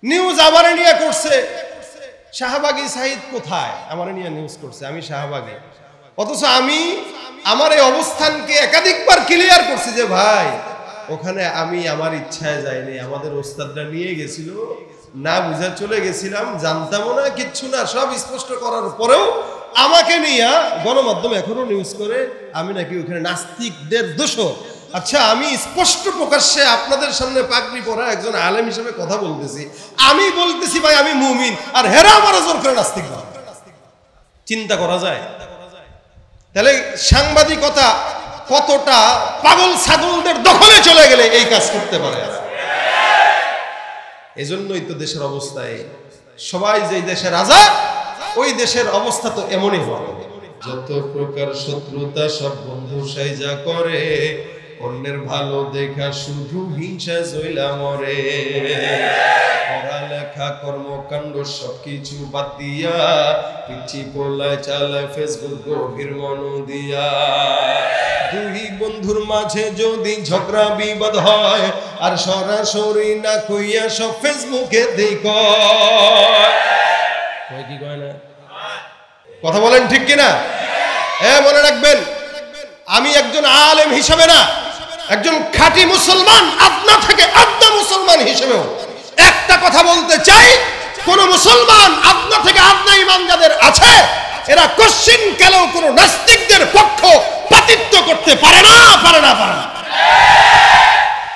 News আমারে নিয়ে করছে, শাহবাগী সাইদ কোথায়, আমারে নিয়ে নিউজ করছে, আমি শাহবাগী। অথচ আমি আমার এই অবস্থানকে একাধিকবার ক্লিয়ার করছি যে ভাই ওখানে আমি আমার ইচ্ছায় যাইনি, আমাদের ওস্তাদরা নিয়ে গেছিল, না বুঝা চলে গেছিলাম, জানতামও না, কিচ্ছু না, সব স্পষ্ট করার পরেও আমাকে নিয়ে গণমাধ্যম এখনো নিউজ করে আমি নাকি ওখানে নাস্তিকদের দোষর। আচ্ছা, আমি স্পষ্ট প্রকাশ্যে আপনাদের সামনে পাগড়ি পরা একজন আলেম হিসেবে কথা বলতেছি, আমি বলতেছি ভাই আমি মুমিন, আর হেরা আমার জোর করে নাস্তিক বলে। চিন্তা করা যায়? তাহলে সাংবাদিকতা কতটা পাগল ছাগলদের দখলে চলে গেলে এই কাজ করতে পারে। এজন্যই তো দেশের অবস্থায় সবাই যে দেশের রাজা, ওই দেশের অবস্থা তো এমনই হয়। যত প্রকার শত্রুতা সব বন্ধু সাইজা করে, অন্যের ভালো দেখা শুধু হিংসা জইলা মরে। পড়ালেখা কর্মকাণ্ড সবকিছু বাদ দিয়া পিছি পোলায় চালায় ফেসবুক গভীর মন দিয়া। দুই বন্ধুর মাঝে যদি ঝগড়া বিবাদ হয়, আর সরাসরি না কইয়া সব ফেসবুকে দেখ। কি কয় না? কথা বলেন ঠিক কিনা? মনে রাখবেন, আমি একজন আলেম হিসেবে না, একজন খাঁটি মুসলমান, আপনা থেকে আদনা মুসলমান হিসেবেও একটা কথা বলতে চাই, কোন মুসলমান আপনা থেকে আদনা ঈমান যাদের আছে, এরা কোশ্চিন কালেও কোন নাস্তিকদের পক্ষ পাতিত্ব করতে পারে না, পারে না, পারে না।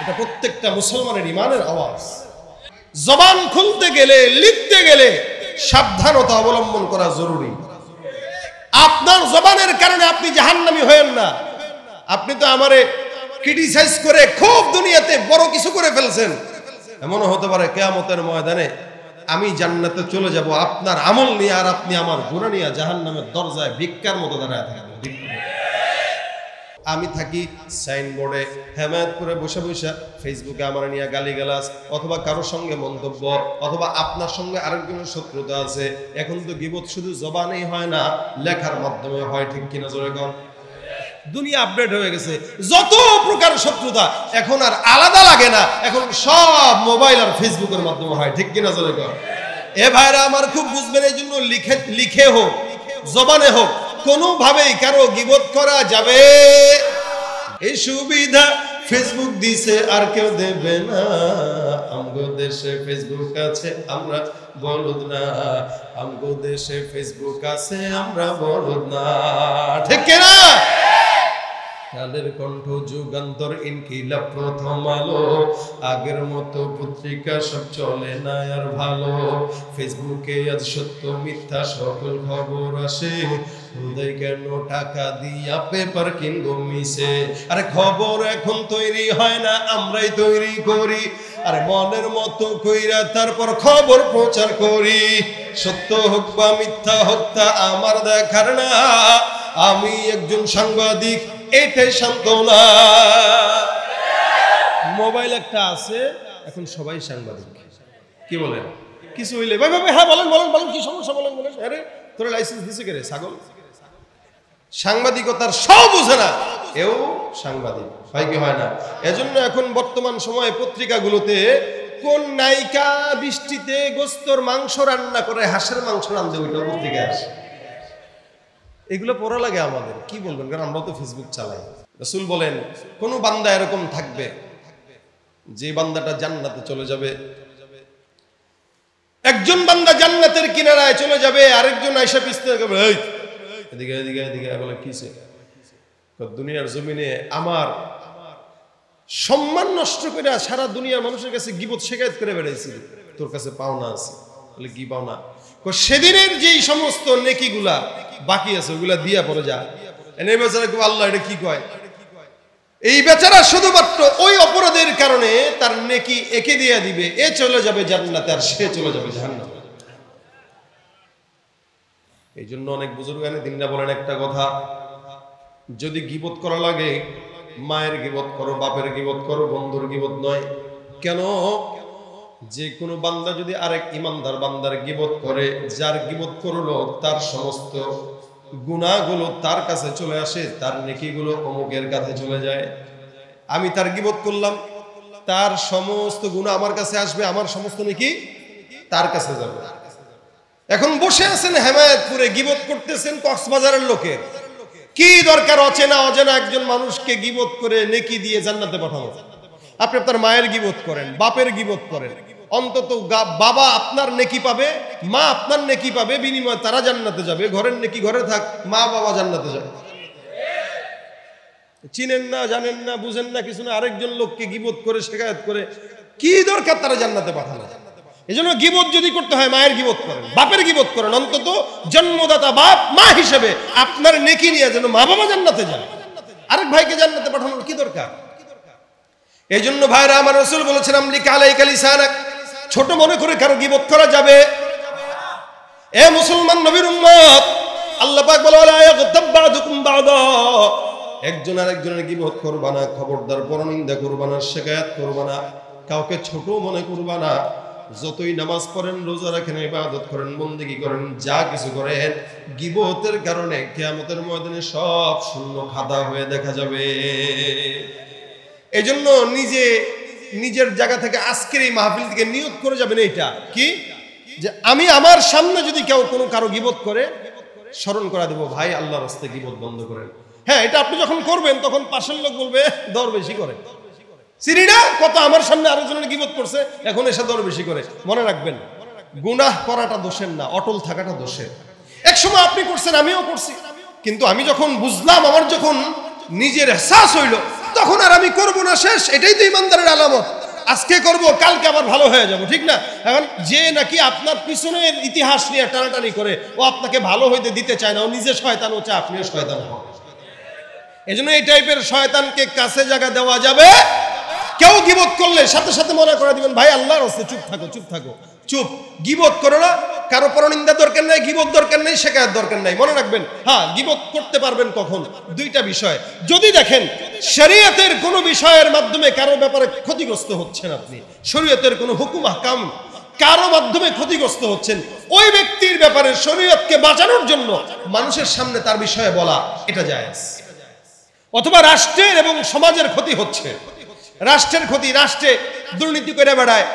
এটা প্রত্যেকটা মুসলমানের ঈমানের আওয়াজ। জবান খুলতে গেলে, লিখতে গেলে সাবধানতা অবলম্বন করা জরুরি। আপনার জবানের কারণে আপনি জাহান্নামী হয়েন না। আপনি তো আমারে ক্রিটিসাইজ করে খুব দুনিয়াতে বড় কিছু করে ফেলছেন, এমনও হতে পারে কিয়ামতের ময়দানে আমি জান্নাতে চলে যাব আপনার আমল নিয়ে, আর আপনি আমার গুনাহ নিয়ে জাহান্নামের দরজায় ভিক্ষার মতো দাঁড়ায় থাকবেন। আমি থাকি সাইনবোর্ডে হেমায়েতপুরে বসে বসে ফেসবুকে আমার নিয়ে গালিগালাজ, অথবা কারোর সঙ্গে মন্তব্য, অথবা আপনার সঙ্গে আরেকজনের শত্রুতা আছে। এখন তো গীবত শুধু জবানেই হয় না, লেখার মাধ্যমে হয়, ঠিক কিনা জোরে কন? দুনিয়া আপডেট হয়ে গেছে, যত প্রকার শত্রুতা এখন আর আলাদা লাগে না, এখন সব মোবাইল আর ফেসবুকের মাধ্যমে হয়, ঠিক কিনা জোরে কন? এ ভাইরা আমার খুব বুঝবেন, এই জন্য লিখে হোক জবানে হোক কোনোভাবেই কারো গীবত করা যাবে। এই সুবিধা ফেসবুক দিছে আর কেউ দেবে না। আমগো দেশে ফেসবুক আছে আমরা বলদ না, আমগো দেশে ফেসবুক আছে আমরা বলদ না, ঠিক কিনা? কালের কণ্ঠ, যুগান্তর, ইনকিলাব, প্রথম আলো, আগের মতো পত্রিকা সব চলে না আর ভালো। ফেসবুকে আজ সত্য মিথ্যা সকল খবর আসে, উদয় কেন টাকা দিয়া পেপার কিনবো মিশে। আরে খবর এখন তৈরি হয় না, আমরাই তৈরি করি, আরে মনের মতো কইরা তারপর খবর প্রচার করি। সত্য হোক বা মিথ্যা হোক তা আমার দেখার না, আমি একজন সাংবাদিক, এটাই সান্ত্বনা। মোবাইল একটা আছে, এখন সবাই সাংবাদিক। কি বলেন? কিছু হইলে ভাই ভাই হ্যাঁ বলেন বলেন বলেন, কি সমস্যা বলেন বলেন। আরে তোরা লাইসেন্স দিছে কে রে ছাগল? সাংবাদিকতার সব বুঝে না, এও সাংবাদিক হয় কি হয় না? এজন্য এখন বর্তমান সময়ে পত্রিকাগুলোতে কোন নায়িকা বৃষ্টিতে গোস্তর মাংস রান্না করে হাঁসের মাংস রান্ধে, ওইটা পত্রিকায় আসে। এগুলো পড়া লাগে আমাদের, কি বলবেন, কারণ আমরা তো ফেসবুক চালাই। রাসূল বলেন কোন বান্দা এরকম থাকবে যে বান্দাটা জান্নাতে চলে যাবে। একজন বান্দা জান্নাতের কিনারায় চলে যাবে, আরেকজন আয়েশা পিছতে যাবে, এই এদিকে এদিকে এদিকে বলে কিসে? দুনিয়ার জমিনে আমার সম্মান নষ্ট করে সারা দুনিয়ার মানুষের কাছে গীবত শিকায়ত করে বেড়াইছি, তোর কাছে পাওনা আছে। বলে কি পাওনা? সেদিনের যেই সমস্ত নেকিগুলা বাকি আছে ওগুলা দিয়া পড়ে যা। এনে বেচারা আল্লাহ এটা কি কয়? এই বেচারা শুধুমাত্র ওই অপরাধের কারণে তার নেকি একে দিয়া দিবে, এ চলে যাবে জান্নাতে আর সে চলে যাবে জাহান্নামে। এই জন্য অনেক বুজুর্গানে দিনরা বলেন একটা কথা, যদি গীবত করা লাগে মায়ের গীবত করো, বাপের গীবত করো, বন্ধুর গীবত নয়। কেন? যে কোনো বান্দা যদি আরেক ইমানদার বান্দার গীবত করে, যার গীবত করলো তার সমস্ত গুনাহগুলো তার কাছে চলে আসে, তার নেকিগুলো অমুকের কাছে চলে যায়। আমি তার গীবত করলাম, তার সমস্ত গুনাহ আমার কাছে আসবে, আমার সমস্ত নেকি তার কাছে যাবে। এখন বসে আছেন হেমায়েতপুরে, গীবত করতেছেন কক্সবাজারের লোকের। কি দরকার অচেনা অজানা একজন মানুষকে গীবত করে নেকি দিয়ে জান্নাতে পাঠানো? আপনি আপনার মায়ের গীবত করেন, বাপের গীবত করেন, অন্তত বাবা আপনার নেকি পাবে, মা আপনার নেকি পাবে, বিনিময়ে তারা জান্নাতে যাবে। ঘরের নেকি ঘরে থাক, মা বাবা জান্নাতে যাবে। চিনেন না, জানেন না, বুঝেন না কিছু না, আরেকজন লোককে গীবত করে শেখায়ত করে কি দরকার তারা জান্নাতে পাঠানো? এই জন্য গীবত যদি করতে হয় মায়ের গীবত করেন, বাপের গীবত করেন, অন্তত জন্মদাতা বাপ মা হিসেবে আপনার নেকি নিয়ে যেন মা বাবা জান্নাতে যায়। আরেক ভাইকে জান্নাতে পাঠানোর কি দরকার? এই জন্য ভাইরা আমার রাসূল বলেছেন আমলিকা আলাইকা লিসানাক, ছোট মনে করে কারো গীবত করা যাবে? এ মুসলমান নবীর উম্মত, আল্লাহ পাক বলে ওয়ালা ইয়াগতাব বা'দুকুম বা'দা, একজন আরেকজনের গীবত করবা না, খবরদার পরনিন্দা করবা না, শিকায়াত করবা না, কাউকে ছোট মনে করবা না। যতই নামাজ পড়েন, রোজা রাখেন, ইবাদত করেন, বন্দেগী করেন, যা কিছু করেন, গীবতের কারণে কিয়ামতের ময়দানে সব শূন্য খাতা হয়ে দেখা যাবে। এজন্য নিজের জায়গা থেকে আজকের এই মাহফিল থেকে নিয়ত করে যাবেন এইটা কি, যে আমি আমার সামনে যদি কেউ কোনো কারো গীবত করে, স্মরণ করা দেব, ভাই আল্লাহর রাস্তায় গীবত বন্ধ করেন। হ্যাঁ, এটা আপনি যখন করবেন তখন পাশের লোক বলবে দর বেশি করে, চিনি না কত আমার সামনে আরেকজনের গীবত করছে, এখন এসে দর বেশি করে। মনে রাখবেন, গুনাহ করাটা দোষের না, অটল থাকাটা দোষের। এক সময় আপনি করছেন, আমিও করছি, কিন্তু আমি যখন বুঝলাম, আমার যখন নিজের এহসাস হইল, তখন আর আমি করব না, শেষ। এটাই তো ইমানদারের আলামত। আজকে করব, কালকে আবার ভালো হয়ে যাব, ঠিক না? এখন যে নাকি আপনার পিছনের ইতিহাস নিয়ে টানাটানি করে, ও আপনাকে ভালো হইতে দিতে চায় না, ও নিজে শয়তান, ও চায় আপনিও শয়তান হন। এই জন্য এই টাইপের শয়তানকে কাছে জায়গা দেওয়া যাবে। কেউ গীবত করলে সাথে সাথে মনে করে দিবেন, ভাই আল্লাহর রাস্তায় চুপ থাকো, চুপ থাকো, চুপ, গীবত করো না। কারো পরনিন্দা দরকার নাই, গীবত দরকার নাই, শিকায়াত দরকার নাই। মনে রাখবেন, হ্যাঁ, গীবত করতে পারবেন কখন? দুইটা বিষয়। যদি দেখেন শরীয়তের কোনো বিষয়ের মাধ্যমে কারো ব্যাপারে ক্ষতিগ্রস্ত হচ্ছেন, আপনি শরীয়তের কোনো হুকুম আহকাম কারো মাধ্যমে ক্ষতিগ্রস্ত হচ্ছেন, ওই ব্যক্তির ব্যাপারে শরীয়তকে বাঁচানোর জন্য মানুষের সামনে তার বিষয়ে বলা, এটা জায়েজ। অথবা রাষ্ট্রের এবং সমাজের ক্ষতি হচ্ছে, রাষ্ট্রের ক্ষতি, রাষ্ট্রে দুর্নীতি করে বেড়ায়,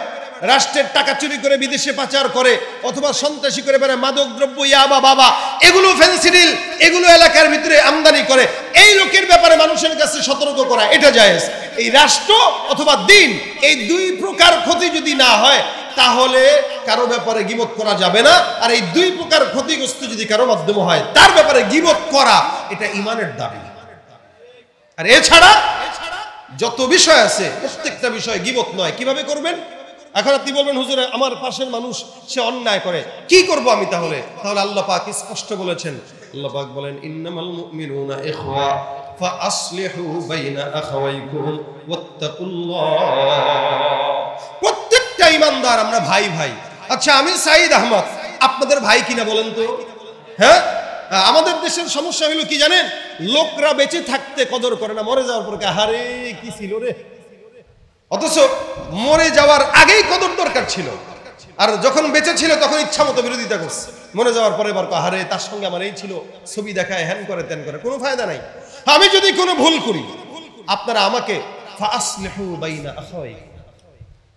রাষ্ট্রের টাকা চুরি করে বিদেশে পাচার করে, অথবা সন্ত্রাসী করে বেড়ায়, মাদক দ্রব্য, ইয়াবা, বাবা, এগুলো ফেন্সিডিল, এগুলো এলাকার ভিতরে আমদানি করে, এই লোকের ব্যাপারে মানুষের কাছে সতর্ক করা, এটা জায়েজ। এই রাষ্ট্র অথবা দিন, এই দুই প্রকার ক্ষতি যদি না হয়, তাহলে কারো ব্যাপারে গীবত করা যাবে না। আর এই দুই প্রকার ক্ষতিগ্রস্ত যদি কারো মাধ্যমে হয়, তার ব্যাপারে গীবত করা, এটা ঈমানের দাবি। আর এছাড়া যত বিষয় আছে, প্রত্যেকটা বিষয় গীবত নয়। কিভাবে করবেন? এখন আপনি বলবেন, হুজুর আমার পাশের মানুষ সে অন্যায় করে, কি করব আমি? তাহলে আল্লাহ পাক স্পষ্ট বলেছেন, আল্লাহ পাক বলেন, ইন্নামাল মুমিনুনা ইখওয়া ফাআসলিহু বাইনা আখাওয়াইকুম ওয়াত্তাকুল্লাহ। প্রত্যেকটা ঈমানদার আমরা ভাই ভাই। আচ্ছা, আমি সাঈদ আহমদ আপনাদের ভাই কিনা বলেন তো? হ্যাঁ, আমাদের দেশের সমস্যা হলো কি জানেন? লোকরা বেঁচে থাকতে কদর করে না, মরে যাওয়ার পর আহারে কি ছিল রে। অথচ মরে যাওয়ার আগেই কদর দরকার ছিল, আর যখন বেঁচে ছিল তখন ইচ্ছা মতো বিরোধিতা করছে। মরে যাওয়ার পরে এবার আহারে তার সঙ্গে আমার এই ছিল, ছবি দেখায়, হ্যান করে ত্যান করে, কোনো ফায়দা নাই। আমি যদি কোনো ভুল করি, আপনারা আমাকে ফাআসলিহু বাইনা আখাওয়াইকুম,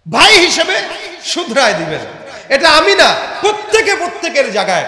ভাই হিসেবে শুধরায় দিবেন। এটা আমি না, প্রত্যেকের জায়গায়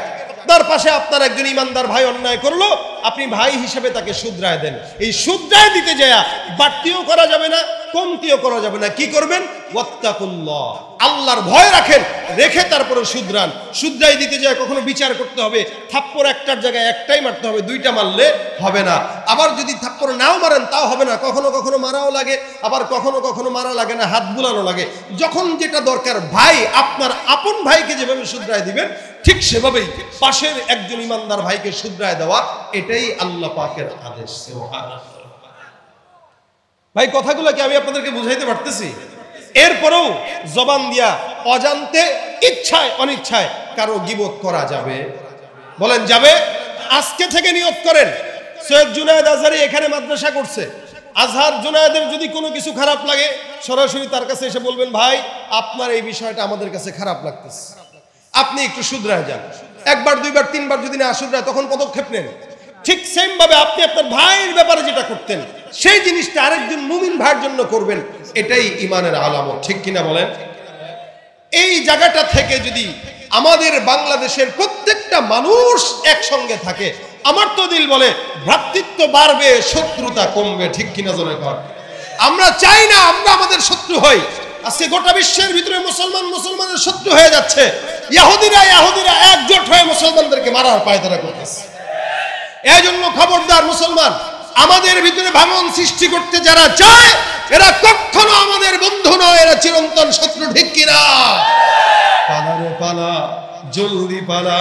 তার পাশে আপনার একজন ইমানদার ভাই অন্যায় করলো, আপনি ভাই হিসেবে তাকে শুধরায় দেন। এই শুধরায় দিতে যায় বাড়তিও করা যাবে না, কমতিও করা যাবে না। কি করবেন? ওয়াত্তাকুল্লাহ, আল্লাহর ভয় রাখেন, রেখে তারপরে শুধরান। শুধরাই দিতে যায় কখনো বিচার করতে হবে, থাপ্পড় একটার জায়গায় একটাই মারতে হবে, দুইটা মারলে হবে না। আবার যদি থাপ্পড় নাও মারেন তাও হবে না, কখনো কখনো মারাও লাগে, আবার কখনো কখনো মারা লাগে না, হাত বুলানো লাগে। যখন যেটা দরকার, ভাই আপনার আপন ভাইকে যেভাবে শুধরায় দিবেন, ঠিক সেভাবেই পাশের একজন ইমানদার ভাইকে শুধরায় দেওয়া, এটাই আল্লাহ পাকের আদেশ। ভাই, কথাগুলো কি আমি আপনাদেরকে বুঝাইতে পারতেছি? এরপরেও জবান দিয়া অজান্তে, ইচ্ছায় অনিচ্ছায় কারো গীবত করা যাবে? বলেন যাবে? আজকে থেকে নিয়ত করেন, সৈয়দ জুনায়েদ আজহারি এখানে মাদ্রাসা করছে, আজহার জুনায়েদের যদি কোনো কিছু খারাপ লাগে, সরাসরি তার কাছে এসে বলবেন, ভাই আপনার এই বিষয়টা আমাদের কাছে খারাপ লাগতেছে, আপনি একটু শুধরায় যান। একবার, দুইবার, তিনবার যদি না শুধরায়, তখন পদক্ষেপ নেন। ঠিক সেম ভাবে আপনি আপনার ভাইয়ের ব্যাপারে যেটা করতেন, সেই জিনিসটা আরেকজন মুমিন ভাইয়ের জন্য করবেন। এটাই ঈমানের আলামত, ঠিক কিনা বলেন? এই জায়গাটা থেকে যদি আমাদের বাংলাদেশের প্রত্যেকটা মানুষ একসঙ্গে থাকে, আমার তো দিল বলে ভ্রাতৃত্ব বাড়বে, শত্রুতা কমবে। ঠিক কিনা জোরে কর? আমরা চাই না আমরা আমাদের শত্রু হই। আজকে গোটা বিশ্বের ভিতরে মুসলমানের শত্রু হয়ে যাচ্ছে। ইহুদিরা একজোট হয়ে মুসলমানদেরকে মারার পায়তারা করতেছে। এই জন্য খবরদার মুসলমান, আমাদের ভিতরে ভাঙন সৃষ্টি করতে যারা চায় এরা কখনো আমাদের বন্ধু নয়, এরা চিরন্তন শত্রু। ঠিক কিনা? পালা রে পালা, জলদি পালা,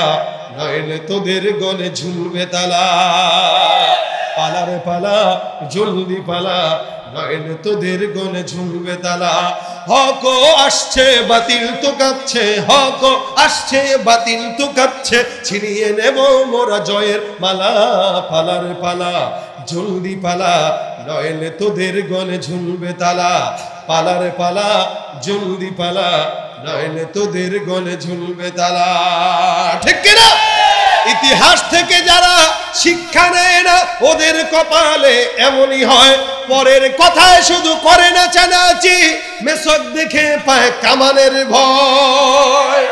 নইলে তোদের গলে ঝুলবে তালা। পালা রে পালা, জলদি পালা, নইলে তোদের গলে ঝুলবে তালা। হক আসছে বাতিল তো কাঁপছে, হক আসছে বাতিল তো কাঁপছে, ছিনিয়ে নেব মোরা জয়ের মালা। পালা রে পালা, জলদি পালা, নইলে তোদের গলে ঝুলবে তালা। পালা রে পালা, জলদি পালা, নইলে তোদের গলে ঝুলবে তালা। ঠিক কিনা? ইতিহাস থেকে যারা শিক্ষা নেয় না ওদের কপালে এমনই হয়, পরের কথায় শুধু করে না চানাচি, মেসক দেখে পায় কামানের ভয়।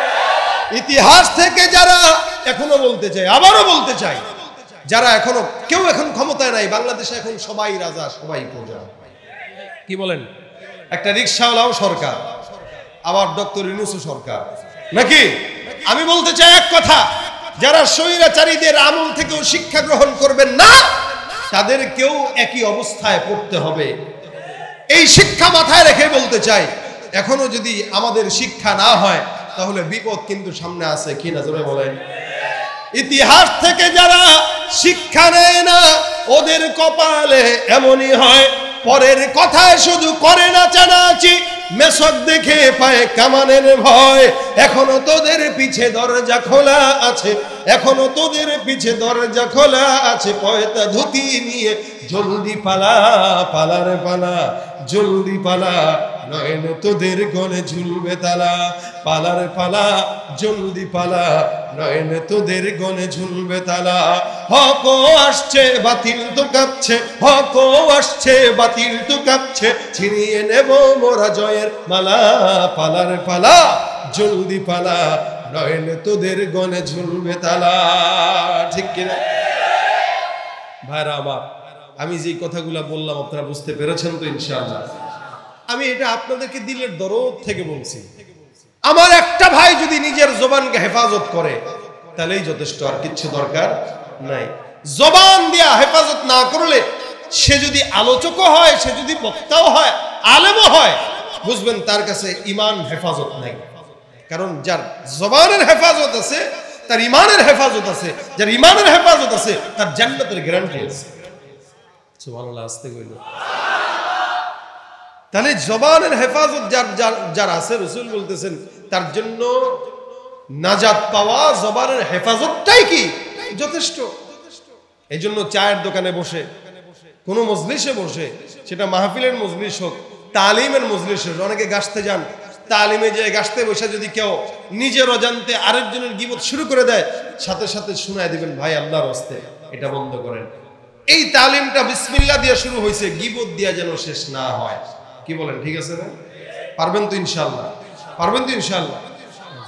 ইতিহাস থেকে যারা, এখনো বলতে চাই, আবারও বলতে চাই, যারা এখনো কেউ এখন ক্ষমতায় নাই, বাংলাদেশে এখন সবাই রাজা সবাই প্রজা। কি বলেন? একটা রিকশাওয়ালাও সরকার, আবার ডক্টর ইউনূসও সরকার, নাকি? আমি বলতে চাই এক কথা, যারা স্বৈরাচারীদের আমল থেকেও শিক্ষা গ্রহণ করবেন না তাদেরকেও একই অবস্থায় পড়তে হবে। এই শিক্ষা মাথায় রেখে বলতে চাই, এখনো যদি আমাদের শিক্ষা না হয় তাহলে বিপদ কিন্তু সামনে আছে। কি না জোরে বলেন? ইতিহাস থেকে যারা শিক্ষা নেয় না ওদের কপালে এমনই হয়, পরের কথায় শুধু করে না চানাচি, মেসক দেখে পায় কামানের ভয়। এখনো তোদের পিছে দরজা খোলা আছে, এখনো তোদের পিছে দরজা খোলা আছে, পয়তা ধুতি নিয়ে জলদি পালা। পালা রে পালা, জলদি পালা, নইলে তোদের গলে ঝুলবে তালা। পালা রে পালা, জলদি পালা, নইলে তোদের গলে ঝুলবে তালা। হক আসছে বাতিল তো কাঁপছে, হক আসছে বাতিল তো কাঁপছে, ছিনিয়ে নেব মোরা জয়ের মালা। পালা রে পালা, জলদি পালা, নইলে তোদের গলে ঝুলবে তালা। ঠিক কিনা ভাইরা আমার? আমি যে কথাগুলো বললাম আপনারা বুঝতে পেরেছেন তো ইনশাআল্লাহ? আমি এটা আপনাদেরকে দিলের দরদ থেকে বলছি। আমার একটা ভাই যদি নিজের জবানকে হেফাজত করে তাহলেই যথেষ্ট, আর কিচ্ছু দরকার নাই। জবান দিয়া হেফাজত না করলে, সে যদি আলোচকও হয়, সে যদি বক্তাও হয়, আলেমও হয়, বুঝবেন তার কাছে ঈমান হেফাজত নাই। কারণ যার জবানের হেফাজত আছে তার ঈমানের হেফাজত আছে, যার ঈমানের হেফাজত আছে তার জান্নাতের গ্যারান্টি আছে। সুবহানাল্লাহ, আস্তে কইল। তাহলে জবানের হেফাজত যার আছে, রাসূল বলতেছেন তার জন্য নাজাত পাওয়া জবানের হেফাজতটাই কি যথেষ্ট। এই জন্য চায়ের দোকানে বসে, কোনো মজলিসে বসে, সেটা মাহফিলের মজলিস হোক, তালিমের মজলিস হোক, অনেকে গাছতে যান, তালিমে যে গাছতে বসে যদি কেউ নিজের অজান্তে আরেকজনের গীবত শুরু করে দেয়, সাথে সাথে শুনায় দিবেন, ভাই আল্লাহর রাস্তে এটা বন্ধ করেন। এই তালিমটা বিসমিল্লাহ দিয়ে শুরু হয়েছে, গীবত দিয়া যেন শেষ না হয়। কি বলেন? ঠিক আছে না? পারবেন তো ইনশাআল্লাহ? পারবেন তো ইনশাআল্লাহ?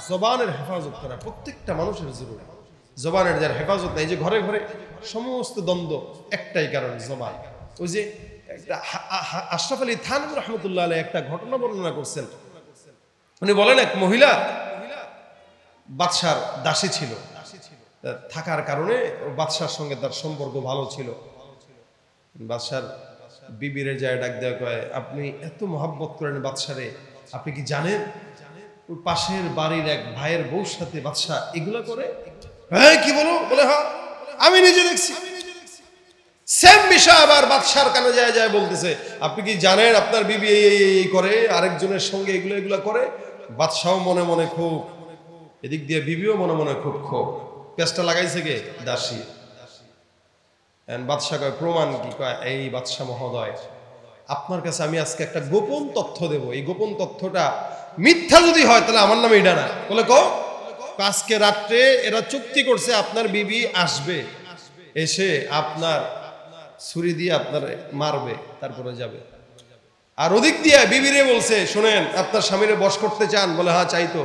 জবানের হেফাজত করা প্রত্যেকটা মানুষের জরুরি। জবানের যার হেফাজত নাই, যে ঘরে ঘরে সমস্ত দ্বন্দ্ব একটাই কারণ, জবান। ওই যে আশরাফ আলী থানভী রহমতুল্লাহ আলাইহি একটা ঘটনা বর্ণনা করছেন। উনি বলেন এক মহিলা বাদশার দাসী ছিল, থাকার কারণে বাদশার সঙ্গে তার সম্পর্ক ভালো ছিল। বাদশার বিবিরে যায় ডাক দেওয়া, কয় আপনি এত মহাব্বত করেন বাদশারে, আপনি কি জানেন ওই পাশের বাড়ির এক ভাইয়ের বউর সাথে বাদশা এগুলো করে? হ্যাঁ, কি বলো? বলে হ্যাঁ, আমি নিজে দেখছি। সেম বিষয় আবার বাদশার কানে যায় যায় বলতেছে, আপনি কি জানেন আপনার বিবি এই করে, আরেকজনের সঙ্গে এগুলো করে। বাদশাও মনে মনে খুব, এদিক দিয়ে বিবিও মনে মনে খুব ক্ষোভ। পেঁচটা লাগাইছে কে? দাসী। বাদশা কয় প্রমাণ কি? কয় এই বাদশা মহোদয়, আপনার কাছে আমি আজকে একটা গোপন তথ্য দেব, এই গোপন তথ্যটা মিথ্যা যদি হয় তাহলে আমার নামে এটা না। বলে কও? আজকে রাত্রে এরা চুক্তি করছে আপনার বিবি আসবে, এসে আপনার ছুরি দিয়ে আপনার মারবে, তারপরে যাবে। আর ওদিক দিয়ে বিবিরে বলছে, শোনেন আপনার স্বামীরে বশ করতে চান? বলে হ্যাঁ চাইতো।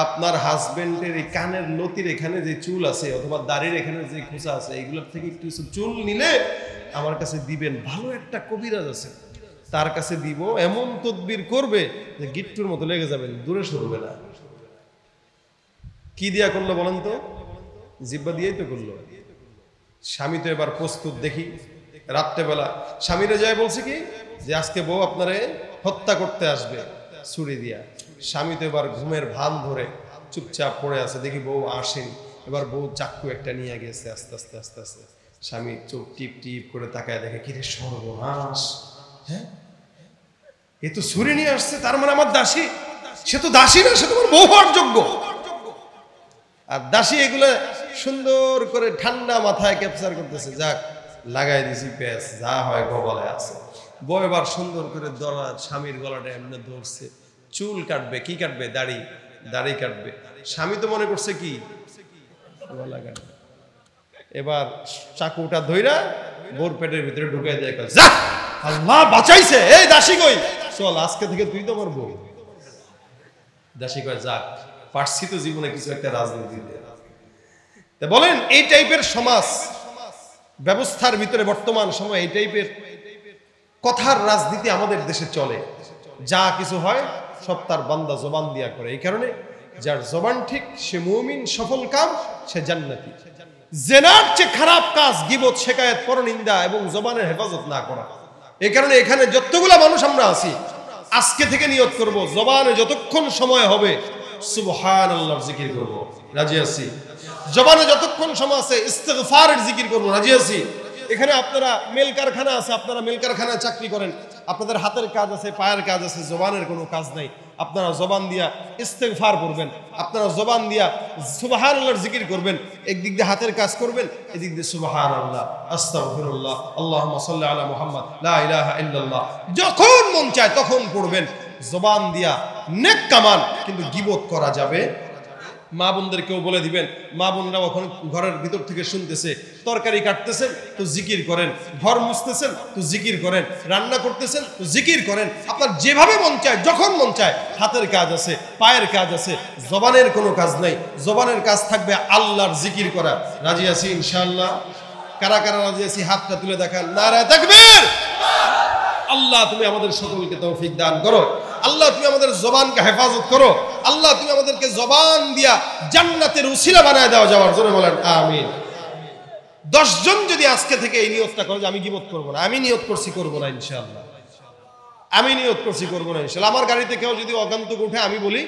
আপনার হাজবেন্ডের এই কানের লতির এখানে যে চুল আছে অথবা দাড়ির এখানে যে খোঁচা আছে এইগুলোর থেকে একটু চুল নিলে আমার কাছে দিবেন, ভালো একটা কবিরাজ আছে তার কাছে দিব, এমন তদবির করবে যে গিট্টুর মতো লেগে যাবেন, দূরে সরবে না। কি দিয়া করলো বলেন তো? জিব্বা দিয়েই তো করলো। স্বামী তো এবার প্রস্তুত, দেখি রাত্রেবেলা স্বামীরে যায় বলছে কি যে আজকে বউ আপনারে হত্যা করতে আসবে ছুরি দিয়া। স্বামী তো এবার ঘুমের ভান ধরে চুপচাপ পড়ে আছে, দেখি বউ আসেনি। এবার বউ চাক্কু একটা নিয়ে গেছে, আস্তে আস্তে আস্তে আস্তে স্বামী চোখ টিপ টিপ করে তাকায়, দেখে কিরে সর্বনাশ, হ্যাঁ এ তো ছুরি নিয়ে আসছে, তার মানে আমার দাসী। সে তো দাসী না, সে তোমার বউ হওয়ার যোগ্য। আর দাসী এগুলো সুন্দর করে ঠান্ডা মাথায় ক্যাপচার করতেছে, যাক লাগাই দিছি পেঁচ, যা হয় গলায় আছে। বউ এবার সুন্দর করে স্বামীর গলাটা এমনি ধরছে, চুল কাটবে, কি কাটবে? দাড়ি কাটবে। স্বামী তো মনে করছে কি গলা কাটবে। এবার চাকুটা ধইরা বোর পেটের ভিতরে ঢুকাই দেয়, যা আল্লাহ বাঁচাইছে, এই দাসী কই, চল আজকে থেকে তুই তো আমার বউ। দাসী কয় যাক পারছি তো জীবনে কিছু একটা রাজনীতি। বলেন এই টাইপের সমাজ ব্যবস্থার ভিতরে বর্তমান সময় এই টাইপের কথার রাজনীতি আমাদের দেশে চলে। যা কিছু হয় সব তার বান্দা জবান দিয়া করে। এই কারণে যার জবান ঠিক সে মুমিন, সফল কাম সে জান্নাতি। জেনার চেয়ে খারাপ কাজ গীবত, শিকায়াত, পরনিন্দা এবং জবানের হেফাজত না করা। এই কারণে এখানে যতগুলা মানুষ আমরা আছি আজকে থেকে নিয়ত করব জবানে যতক্ষণ সময় হবে সুবহানাল্লাহর জিকির করব, রাজি আছি। জবানে যতক্ষণ সময় আছে ইস্তিগফারের জিকির করব, রাজি আছি। এখানে আপনারা মেল কারখানা আছে, আপনারা মেল কারখানায় চাকরি করেন, আপনাদের হাতের কাজ আছে, পায়ের কাজ আছে, জবানের কোনো কাজ নাই। আপনারা জবান দিয়া ইস্তিগফার করবেন, আপনারা জবান দিয়া সুবহানাল্লাহর জিকির করবেন। একদিক দিয়ে হাতের কাজ করবেন, এদিক দিয়ে সুবহানাল্লাহ, আস্তাগফিরুল্লাহ, আল্লাহুম্মা সাল্লি আলা মুহাম্মদ, লা ইলাহা ইল্লাল্লাহ যখন মন চায় তখন পড়বেন। জবান দিয়া নেক কামান, কিন্তু গীবত করা যাবে। মা বোনদেরকেও বলে দিবেন, মা বোনরা ওখানে ঘরের ভিতর থেকে শুনতেছে, তরকারি কাটতেছেন তো জিকির করেন, ঘর মুছতেছেন তো জিকির করেন, রান্না করতেছেন তো জিকির করেন। আপনার যেভাবে মন চায়, যখন মন চায়, হাতের কাজ আছে, পায়ের কাজ আছে, জবানের কোনো কাজ নাই। জবানের কাজ থাকবে আল্লাহর জিকির করা। রাজি আছি ইনশাআল্লাহ? কারা কারা রাজি আছি হাতটা তুলে দেখান। নারায়ে তাকবীর। আল্লাহ তুমি আমাদের সকলকে তৌফিক দান করো। আল্লাহ তুমি আমাদের জবানকে হেফাজত করো। আল্লাহ তুমি আমাদেরকে জবান দিয়া জান্নাতের উসিলা বানায় দাও যাওয়ার জন্য, বলেন আমিন। 10 জন যদি আজকে থেকে এই নিয়তটা করে যে আমি গীবত করব না, আমি নিয়ত করছি করব না ইনশাআল্লাহ, আমি নিয়ত করছি করব না ইনশাআল্লাহ। আমার গাড়িতে কেউ যদি অগান্তক উঠে, আমি বলি,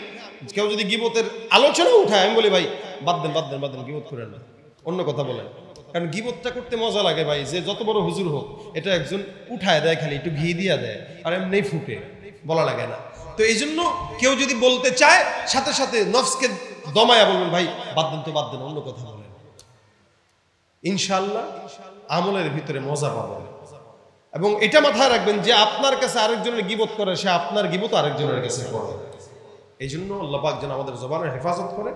কেউ যদি গীবতের আলোচনা উঠায়, আমি বলি ভাই বাদ দেন বাদ দেন বাদ দেন, গীবত করেন না, অন্য কথা বলেন। কারণ গীবতটা করতে মজা লাগে ভাই, যে যত বড় হুজুর হোক এটা একজন উঠায় দেয়, খালি একটু ঘি দিয়া দেয়, আর এমনি ফুটে, বলা লাগে না। তো এই জন্য কেউ যদি বলতে চায়, সাথে সাথে নফসকে দমায়া বলবেন ভাই বাদ দেন তো বাদ দেন, অন্য কথা বলেন। ইনশাআল্লাহ আমলের ভিতরে মজা পাবেন। এবং এটা মাথায় রাখবেন যে আপনার কাছে আরেকজনের গীবত করে, সে আপনার গীবত আরেকজনের কাছে করে। এই জন্য আল্লাহ পাক যেন আমাদের জবানের হেফাজত করে।